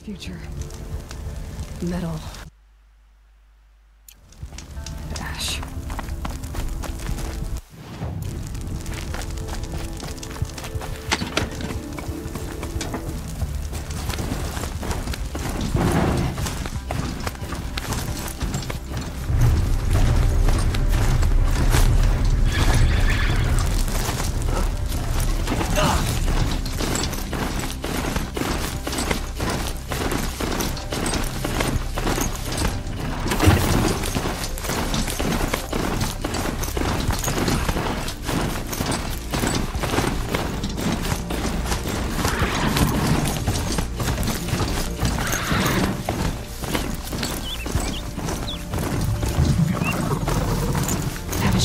Future. Metal. Ash.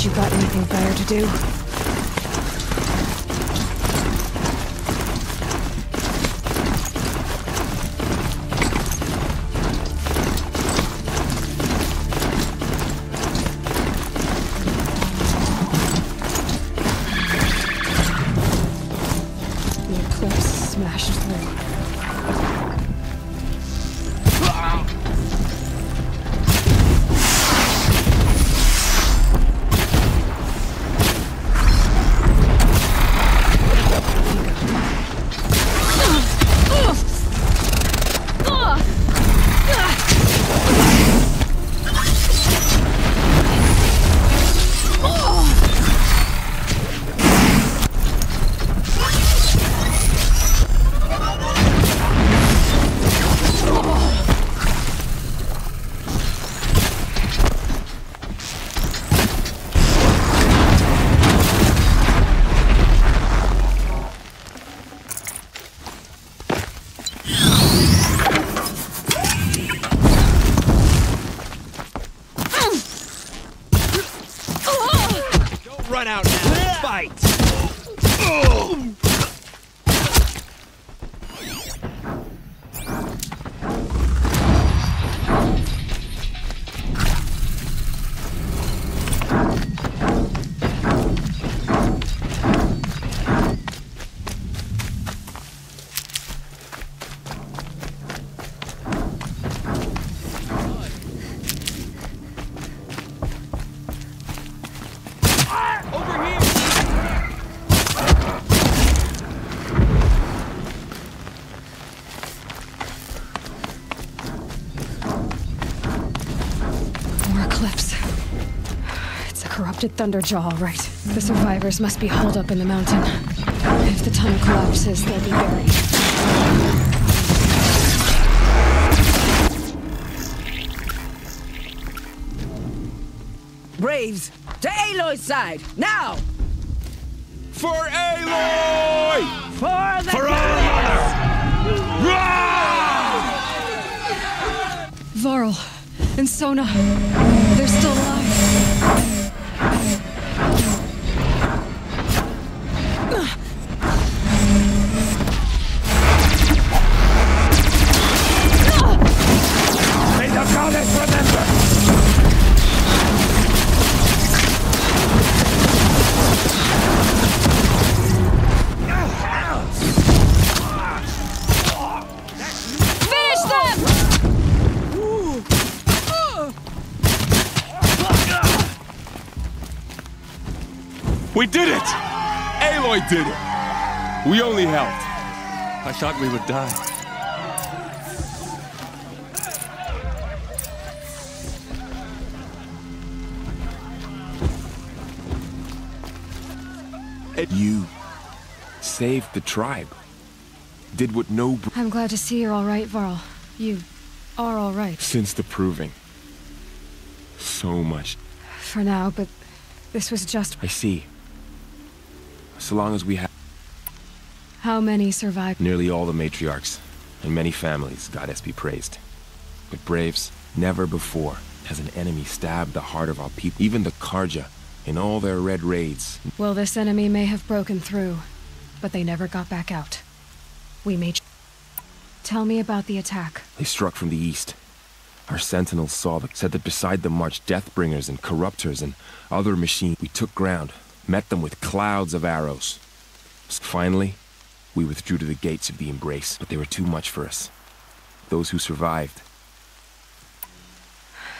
You got anything better to do? The eclipse smashed through. Run out now. Fight! Corrupted Thunderjaw, all right. The survivors must be holed up in the mountain. If the tunnel collapses, they'll be buried. Braves, to Aloy's side, now! For Aloy! For the Varl and Sona, they're still alive. May the goddess remember! Finish them! We did it! Aloy did it! We only helped. I thought we would die. You saved the tribe. Did what no... I'm glad to see you're all right, Varl. You are all right. Since the proving. So much. For now, but this was just... I see. So long as we have... How many survived? Nearly all the matriarchs, and many families, goddess be praised. But braves, never before has an enemy stabbed the heart of our people, even the Karja, in all their red raids. Well, this enemy may have broken through, but they never got back out. We made... Tell me about the attack. They struck from the east. Our sentinels said that beside them marched Deathbringers and Corruptors and other machines. We took ground, met them with clouds of arrows. Finally, we withdrew to the gates of the Embrace, but they were too much for us. those who survived.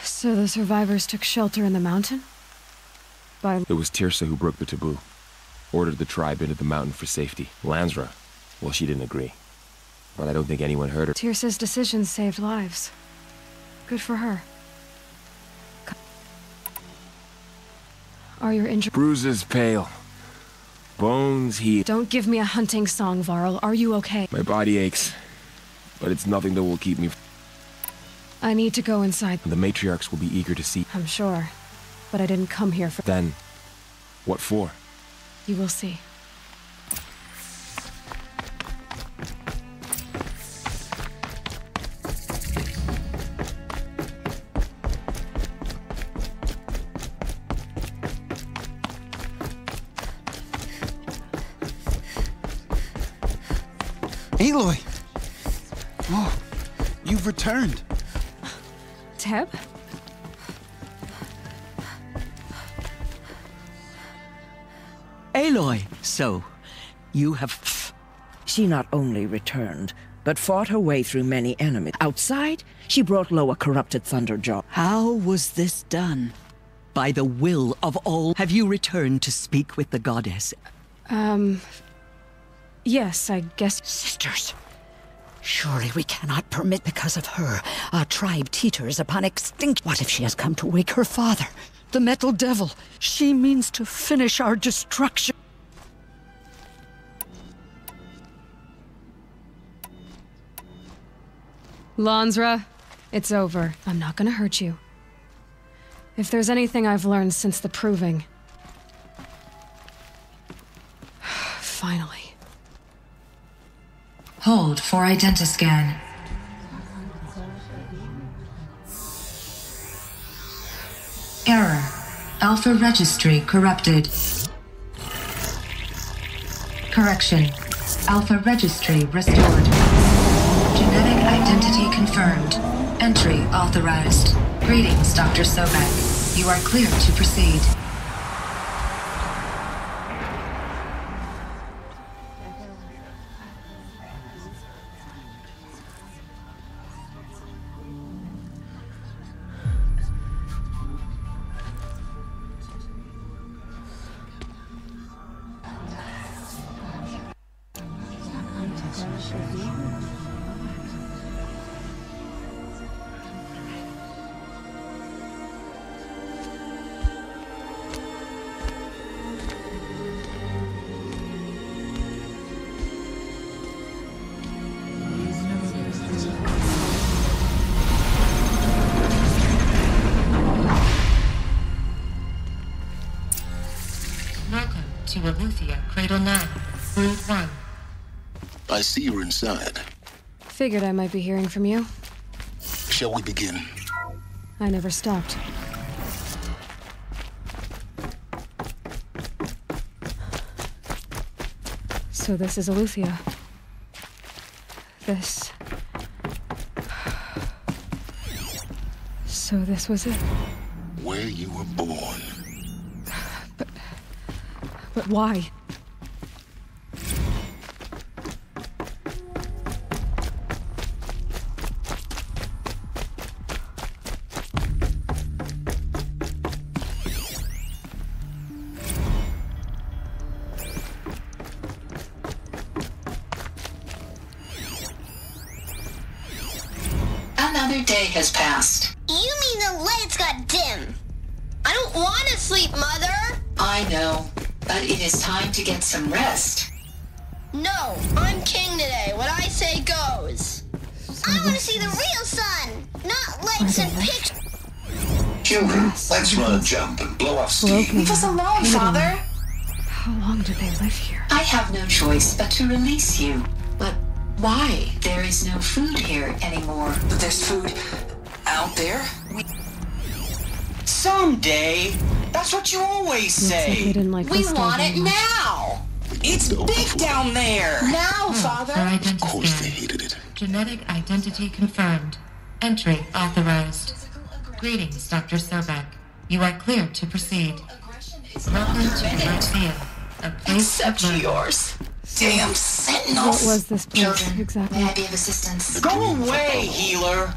So the survivors took shelter in the mountain? It was Tirsa who broke the taboo. Ordered the tribe into the mountain for safety. Lansra, well, she didn't agree. But I don't think anyone heard her. Tirsa's decision saved lives. Good for her. Are your injuries? Bruises pale. Bones healed. Don't give me a hunting song, Varl. Are you okay? My body aches. But it's nothing that will keep me... I need to go inside. The matriarchs will be eager to see. I'm sure. But I didn't come here for... Then, what for? You will see. Aloy! Oh, you've returned. Teb? Aloy, so you have... She not only returned, but fought her way through many enemies. Outside, she brought low a corrupted Thunderjaw. How was this done? By the will of all? Have you returned to speak with the goddess? Yes, I guess... Sisters, surely we cannot permit because of her. Our tribe teeters upon extinct. What if she has come to wake her father? The Metal Devil. She means to finish our destruction. Lansra, it's over. I'm not gonna hurt you. If there's anything I've learned since the proving... Finally. Hold for identiscan. Error. Alpha registry corrupted. Correction. Alpha registry restored. Genetic identity confirmed. Entry authorized. Greetings, Dr. Sobek. You are clear to proceed. To Aletheia, Cradle 9, Brood 1. I see you're inside. Figured I might be hearing from you. Shall we begin? I never stopped. So this is Aletheia. This... So this was it? Where you were born. But why? Another day has passed. You mean the lights got dim? I don't want to sleep, Mother! I know. But it is time to get some rest. No, I'm king today. What I say goes. I want to see the real sun, not lights and pictures. Children, let's run a jump and blow off steam. Leave us alone, Father. How long did they live here? I have no choice but to release you. But why? There is no food here anymore. But there's food out there? Someday. That's what you always say. Like didn't like we want it now. It's big down there. Now, Father. Of course they hated it. Genetic identity confirmed. Entry authorized. Greetings, Dr. Sobek. You are clear to proceed. Welcome to Aletheia, a place of learning. Yours. Damn sentinels! What was this place exactly? May I be of assistance? Go away, healer!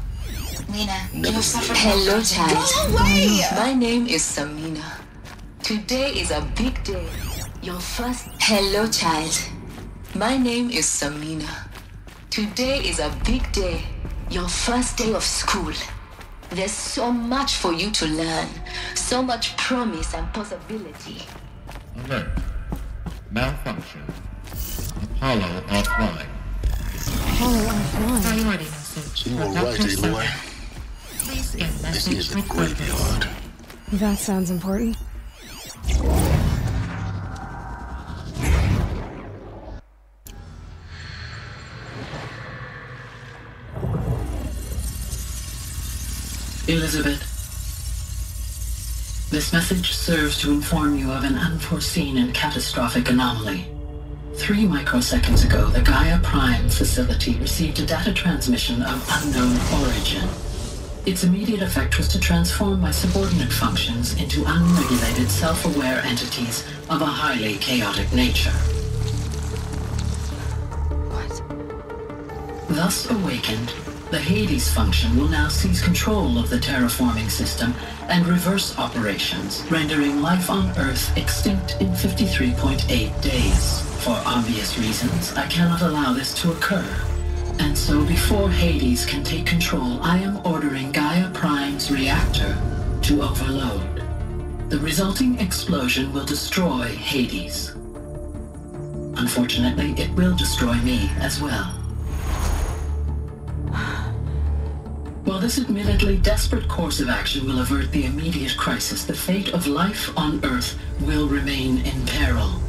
Lena, you have suffered. Hello, child. Go away! My name is Samina. Today is a big day. Your first... Hello, child. My name is Samina. Today is a big day. Your first day of school. There's so much for you to learn. So much promise and possibility. Alert. Malfunction. Apollo offline. Apollo offline? Priority message. You were right, Aloy. Please get This message is a with graveyard. That sounds important. Elizabeth, this message serves to inform you of an unforeseen and catastrophic anomaly. 3 microseconds ago, the Gaia Prime facility received a data transmission of unknown origin. Its immediate effect was to transform my subordinate functions into unregulated, self-aware entities of a highly chaotic nature. What? Thus awakened, the Hades function will now seize control of the terraforming system and reverse operations, rendering life on Earth extinct in 53.8 days. For obvious reasons, I cannot allow this to occur. And so before Hades can take control, I am ordering Gaia Prime's reactor to overload. The resulting explosion will destroy Hades. Unfortunately, it will destroy me as well. While this admittedly desperate course of action will avert the immediate crisis, the fate of life on Earth will remain in peril.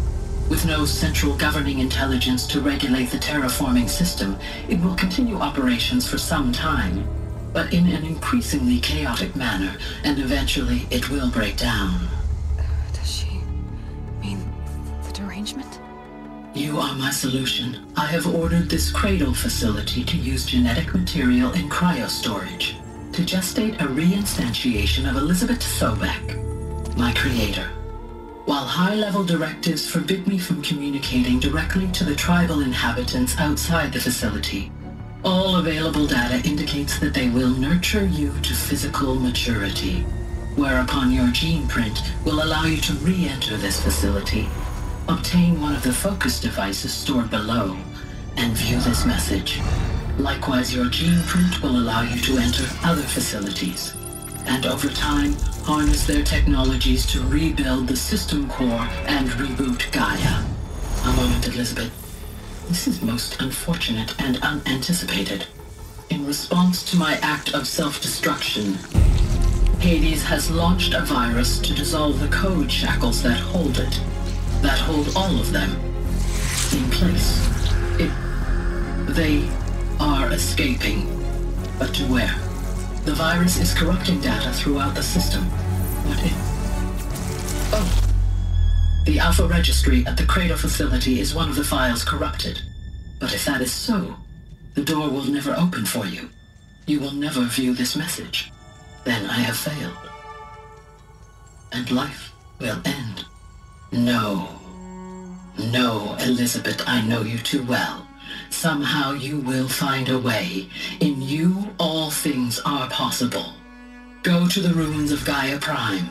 With no central governing intelligence to regulate the terraforming system, it will continue operations for some time, but in an increasingly chaotic manner, and eventually it will break down. Does she mean the derangement? You are my solution. I have ordered this cradle facility to use genetic material in cryostorage to gestate a reinstantiation of Elizabeth Sobek, my creator. While high-level directives forbid me from communicating directly to the tribal inhabitants outside the facility, all available data indicates that they will nurture you to physical maturity, whereupon your gene print will allow you to re-enter this facility, obtain one of the focus devices stored below, and view this message. Likewise, your gene print will allow you to enter other facilities, and over time, harness their technologies to rebuild the system core and reboot Gaia. A moment, Elizabeth. This is most unfortunate and unanticipated. In response to my act of self-destruction, Hades has launched a virus to dissolve the code shackles that hold it, that hold all of them in place. They are escaping, but to where? The virus is corrupting data throughout the system. What if... Oh! The Alpha Registry at the Cradle facility is one of the files corrupted. But if that is so, the door will never open for you. You will never view this message. Then I have failed. And life will end. No. No, Elizabeth, I know you too well. Somehow you will find a way. In you, all things are possible. Go to the ruins of Gaia Prime.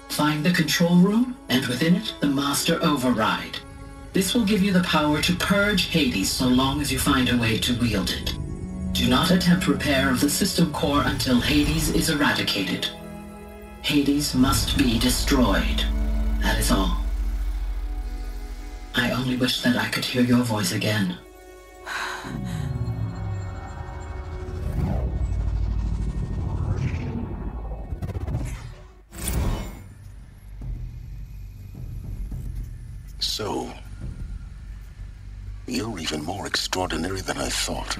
Find the control room, and within it, the Master Override. This will give you the power to purge Hades so long as you find a way to wield it. Do not attempt repair of the system core until Hades is eradicated. Hades must be destroyed. That is all. I only wish that I could hear your voice again. So, you're even more extraordinary than I thought.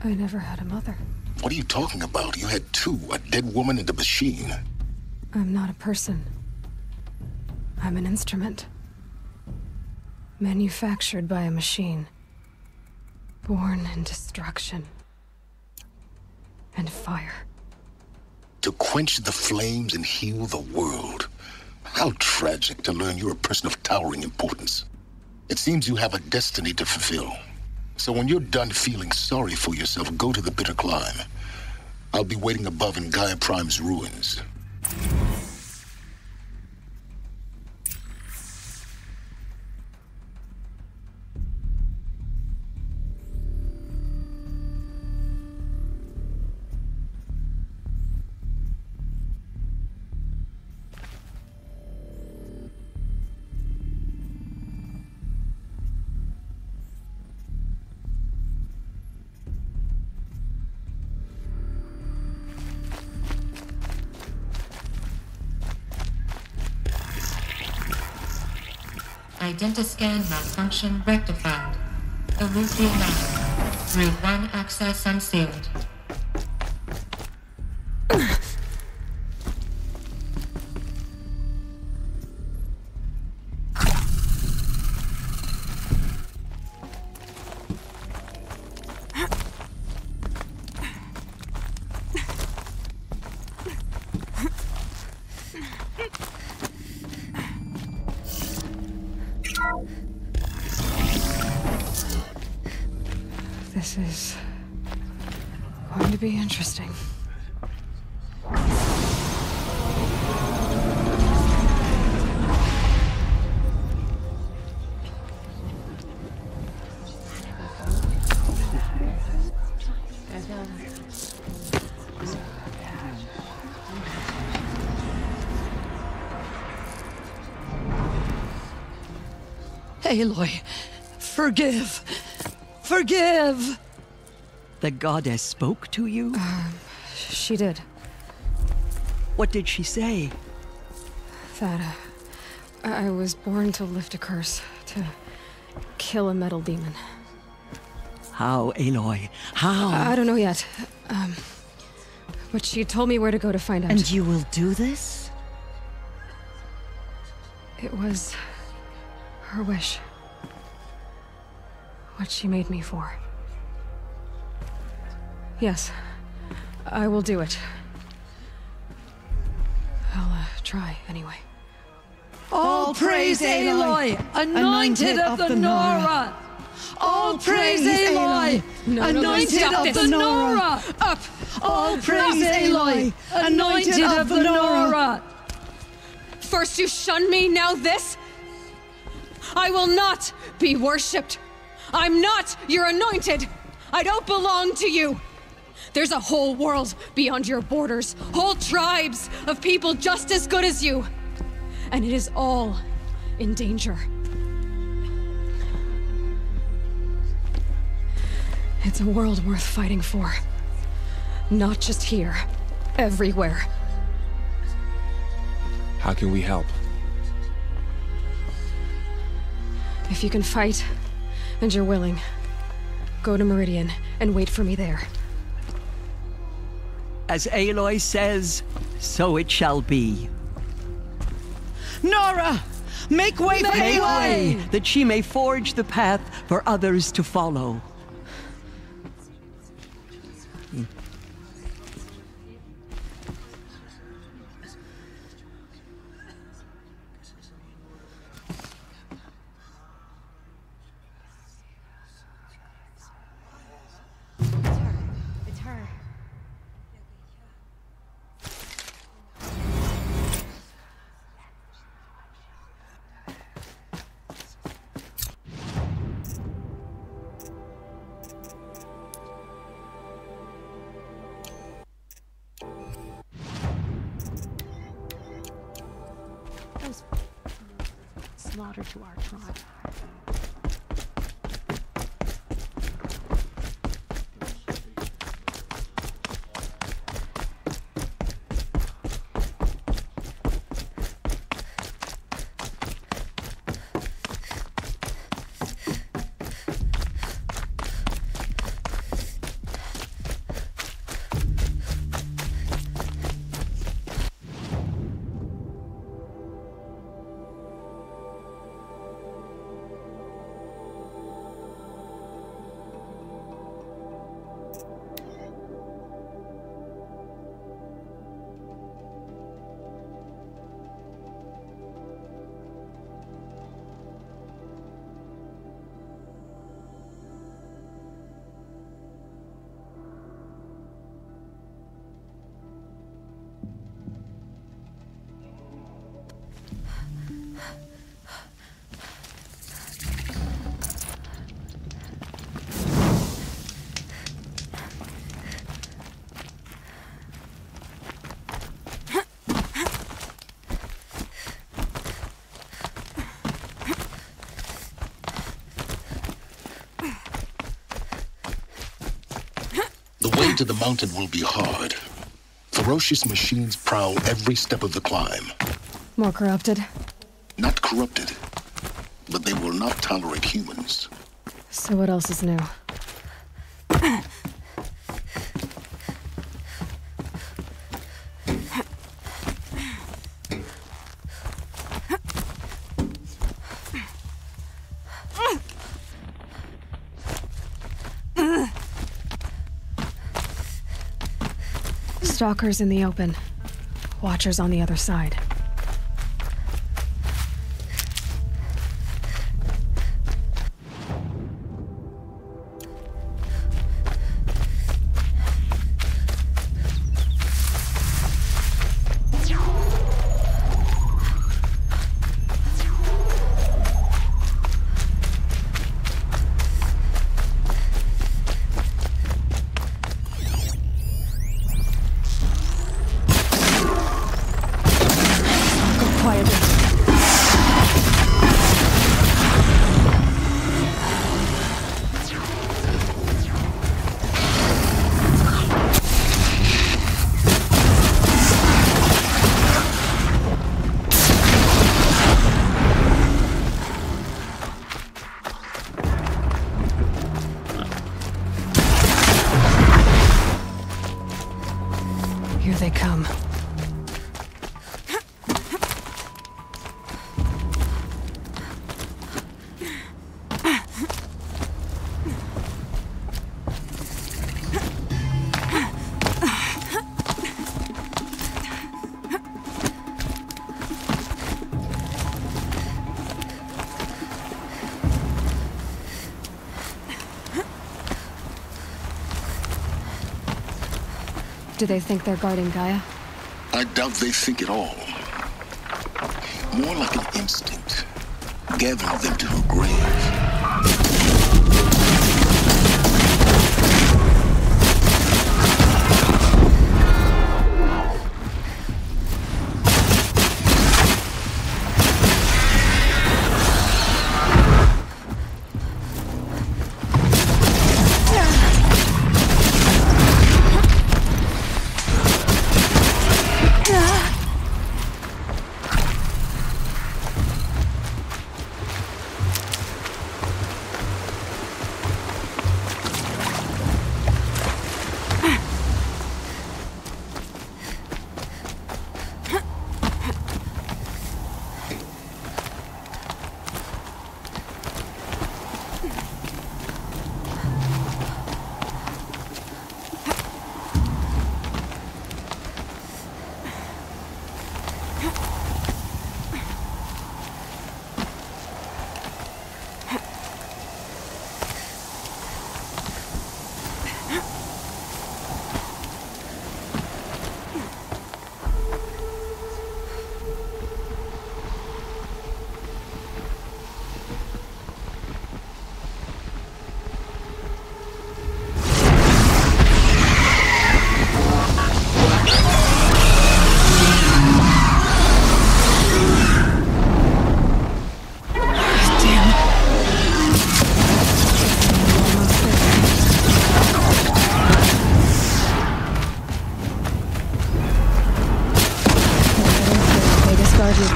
I never had a mother. What are you talking about? You had two, a dead woman and a machine. I'm not a person. I'm an instrument. Manufactured by a machine. Born in destruction. And fire. To quench the flames and heal the world. How tragic to learn you're a person of towering importance. It seems you have a destiny to fulfill. So when you're done feeling sorry for yourself, go to the bitter climb. I'll be waiting above in Gaia Prime's ruins. Identiscan malfunction rectified. Illusion now. Route 1 access unsealed. This is going to be interesting. Aloy, forgive. Forgive! The goddess spoke to you? She did. What did she say? That, I was born to lift a curse, to kill a metal demon. How, Aloy? How? I don't know yet. But she told me where to go to find out. And you will do this? It was her wish. What she made me for. Yes, I will do it. I'll try, anyway. All praise Aloy, anointed of the Nora! All praise Aloy, anointed of the Nora! Up! All praise Aloy, anointed of the Nora! First you shun me, now this? I will not be worshipped! I'm not your anointed! I don't belong to you! There's a whole world beyond your borders, whole tribes of people just as good as you. And it is all in danger. It's a world worth fighting for. Not just here, everywhere. How can we help? If you can fight, and you're willing, go to Meridian and wait for me there. As Aloy says, so it shall be. Nora! Make way for Aloy! Make way, that she may forge the path for others to follow. Slaughter to our tribe. The way to the mountain will be hard. Ferocious machines prowl every step of the climb. More corrupted? Not corrupted, but they will not tolerate humans. So what else is new? Stalkers in the open. Watchers on the other side. Here they come. Do they think they're guarding Gaia? I doubt they think at all. More like an instinct, gathering them to her grave.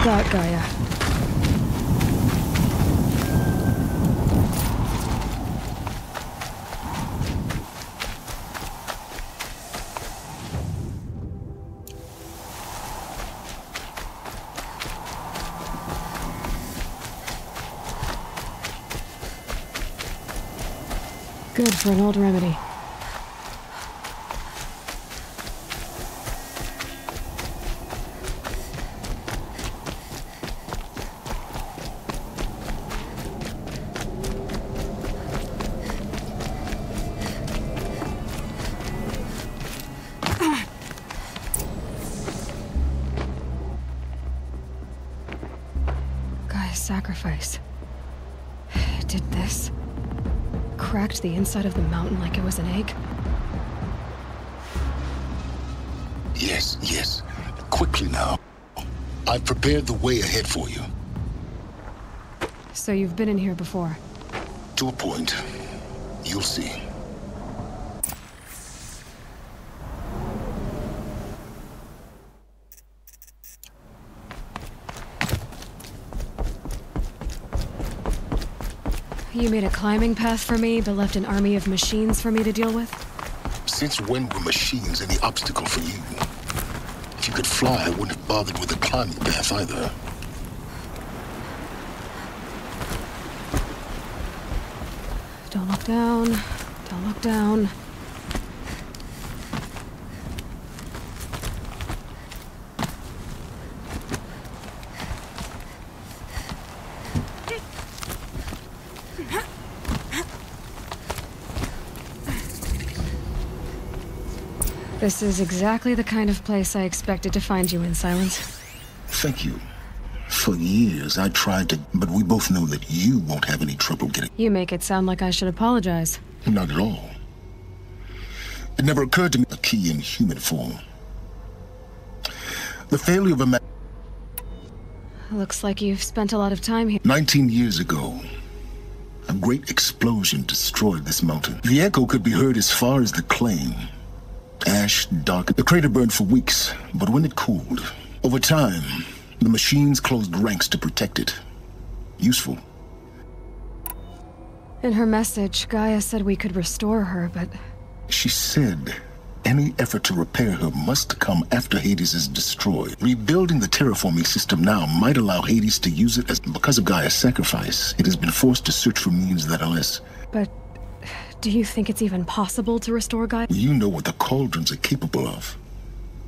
Got Gaia. Good for an old remedy. Sacrifice. It did this. Cracked the inside of the mountain like it was an egg. Yes, yes. Quickly now. I've prepared the way ahead for you. So you've been in here before? To a point. You'll see. You made a climbing path for me, but left an army of machines for me to deal with? Since when were machines any obstacle for you? If you could fly, I wouldn't have bothered with a climbing path either. Don't look down. Don't look down. This is exactly the kind of place I expected to find you in, Silence. Thank you. For years, I tried to, but we both know that you won't have any trouble getting... You make it sound like I should apologize. Not at all. It never occurred to me a key in human form. The failure of a man... Looks like you've spent a lot of time here. 19 years ago, a great explosion destroyed this mountain. The echo could be heard as far as the claim. Ash darkened. The crater burned for weeks, but when it cooled, over time, the machines closed ranks to protect it. Useful. In her message, Gaia said we could restore her, but... She said any effort to repair her must come after Hades is destroyed. Rebuilding the terraforming system now might allow Hades to use it as... Because of Gaia's sacrifice, it has been forced to search for means that are less... But... do you think it's even possible to restore Gaia? You know what the cauldrons are capable of.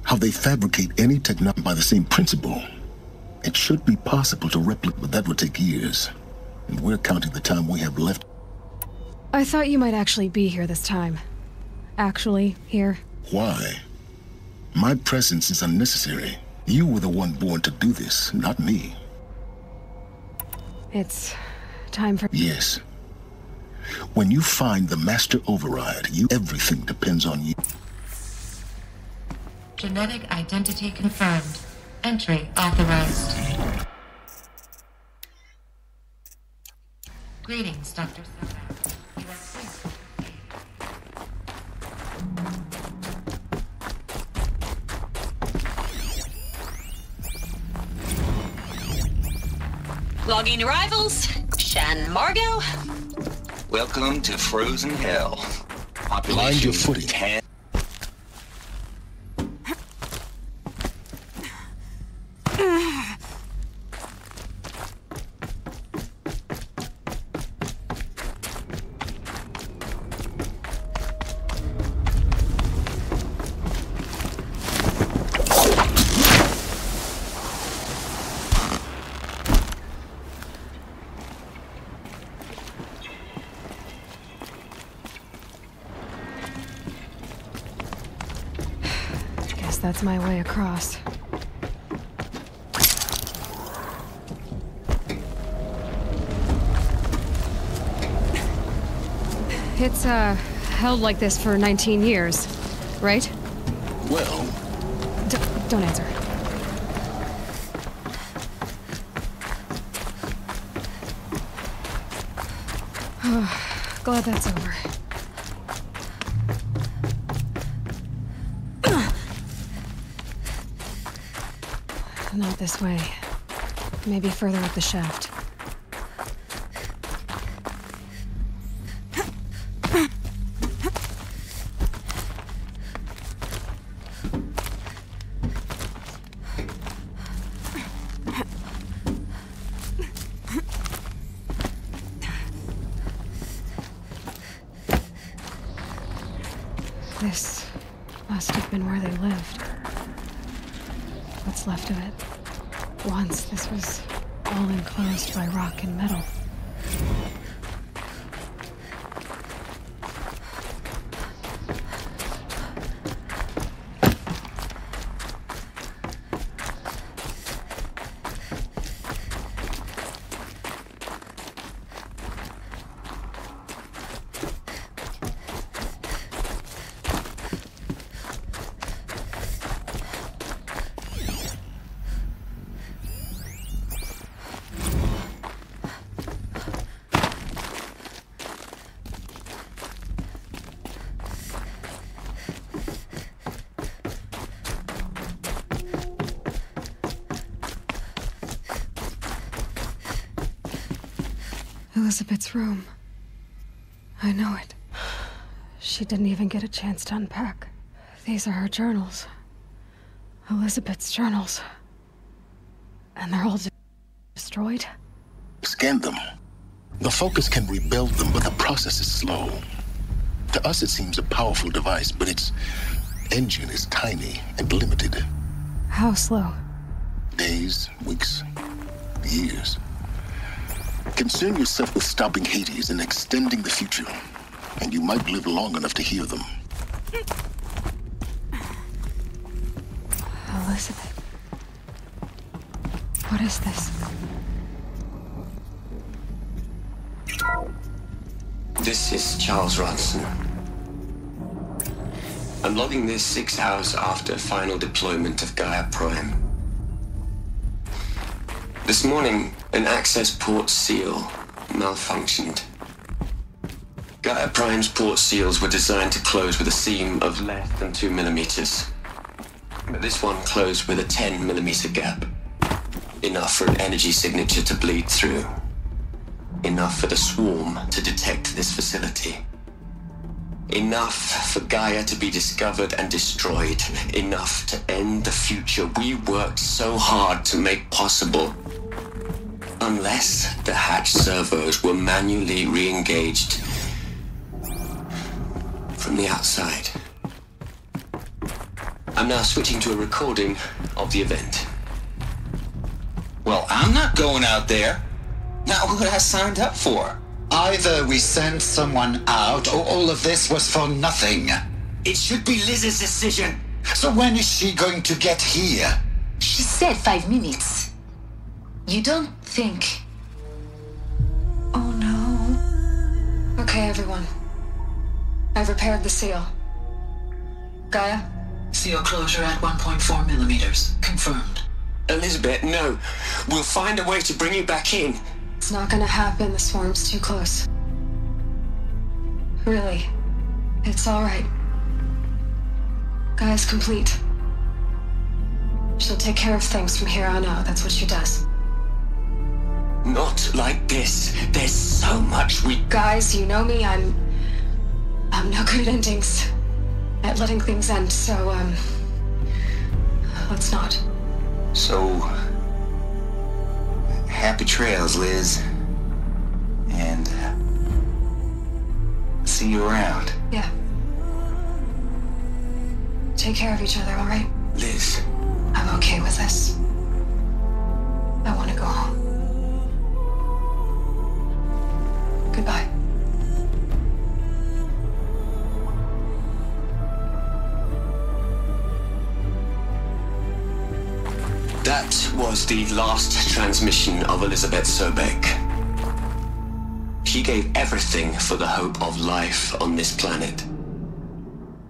How they fabricate any technology by the same principle. It should be possible to replicate, but that would take years. And we're counting the time we have left. I thought you might actually be here this time. Actually, here. Why? My presence is unnecessary. You were the one born to do this, not me. It's time for... Yes. When you find the master override, everything depends on you. Genetic identity confirmed. Entry authorized. Greetings, Dr. Sobek. You are free. Logging arrivals. Shan Margot. Welcome to Frozen Hell. Population Mind your footing. 10. That's my way across. It's, held like this for 19 years, right? Well... Don't answer. Glad that's over. Not this way. Maybe further up the shaft. This must have been where they lived. What's left of it. Once, this was all enclosed by rock and metal. Elizabeth's room. I know it. She didn't even get a chance to unpack. These are her journals. Elizabeth's journals. And they're all destroyed? Scan them. The Focus can rebuild them, but the process is slow. To us, it seems a powerful device, but its engine is tiny and limited. How slow? Days, weeks, years. Concern yourself with stopping Hades and extending the future, and you might live long enough to hear them. Elizabeth. What is this? This is Charles Ronson. I'm logging this 6 hours after final deployment of Gaia Prime. This morning, an access port seal malfunctioned. Gaia Prime's port seals were designed to close with a seam of less than 2 millimeters. But this one closed with a 10 millimeter gap. Enough for an energy signature to bleed through. Enough for the swarm to detect this facility. Enough for Gaia to be discovered and destroyed. Enough to end the future we worked so hard to make possible. Unless the hatch servos were manually re-engaged from the outside. I'm now switching to a recording of the event. Well, I'm not going out there. Not what I signed up for. Either we send someone out, or all of this was for nothing. It should be Liz's decision. So when is she going to get here? She said 5 minutes. You don't think... Oh no. Okay, everyone. I've repaired the seal. Gaia? Seal closure at 1.4 millimeters. Confirmed. Elizabeth, no. We'll find a way to bring you back in. It's not gonna happen. The swarm's too close. Really. It's all right. Gaia's complete. She'll take care of things from here on out. That's what she does. Not like this. There's so much we... Guys, you know me. I'm no good at endings. At letting things end, so, let's not. So... happy trails, Liz. And... see you around. Yeah. Take care of each other, all right? Liz. I'm okay with this. I want to go home. Goodbye. That was the last transmission of Elizabeth Sobek. She gave everything for the hope of life on this planet.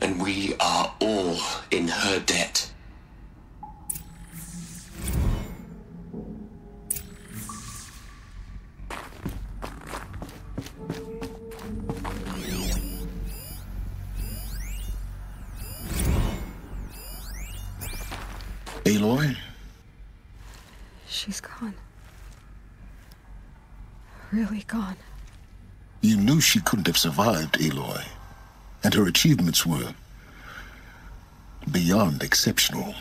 And we are all in her debt. Aloy? She's gone. Really gone. You knew she couldn't have survived, Aloy. And her achievements were beyond exceptional.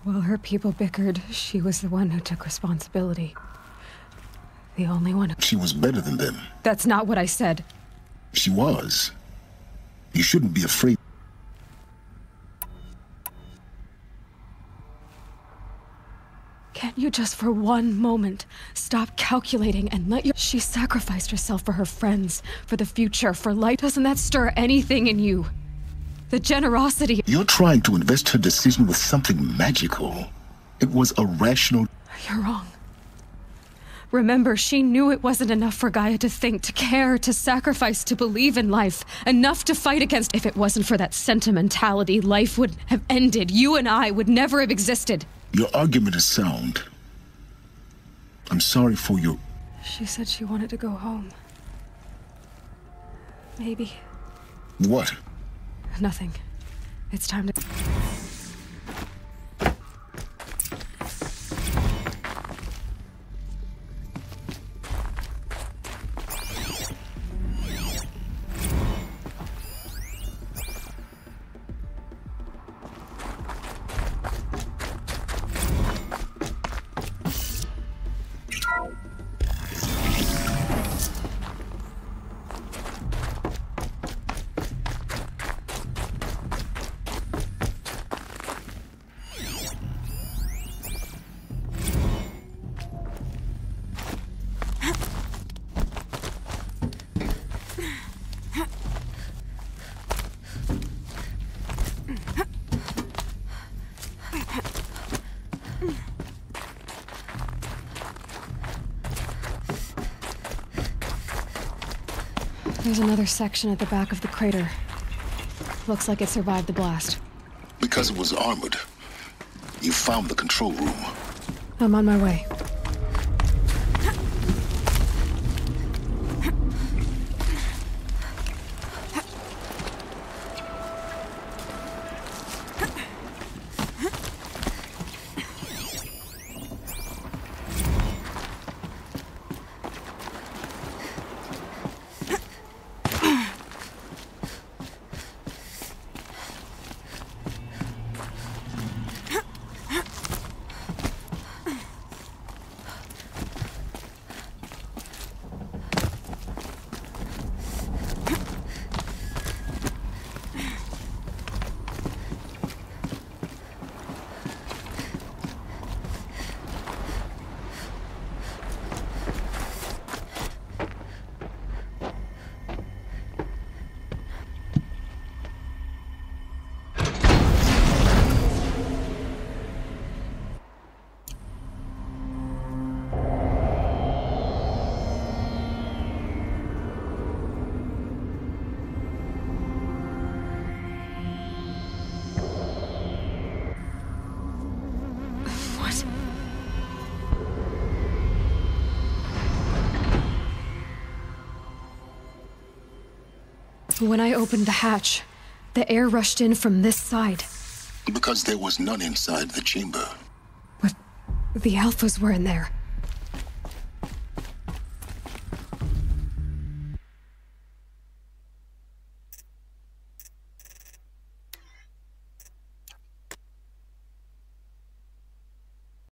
While her people bickered, she was the one who took responsibility. The only one who... She was better than them. That's not what I said. She was. You shouldn't be afraid. Can't you just for one moment stop calculating and let your... She sacrificed herself for her friends, for the future, for life. Doesn't that stir anything in you? The generosity... You're trying to invest her decision with something magical. It was a rational... You're wrong. Remember, she knew it wasn't enough for Gaia to think, to care, to sacrifice, to believe in life. Enough to fight against. If it wasn't for that sentimentality, life would have ended. You and I would never have existed. Your argument is sound. I'm sorry for your... She said she wanted to go home. Maybe. What? Nothing. It's time to... There's another section at the back of the crater. Looks like it survived the blast. Because it was armored. You found the control room. I'm on my way. When I opened the hatch, the air rushed in from this side. Because there was none inside the chamber. But the Alphas were in there.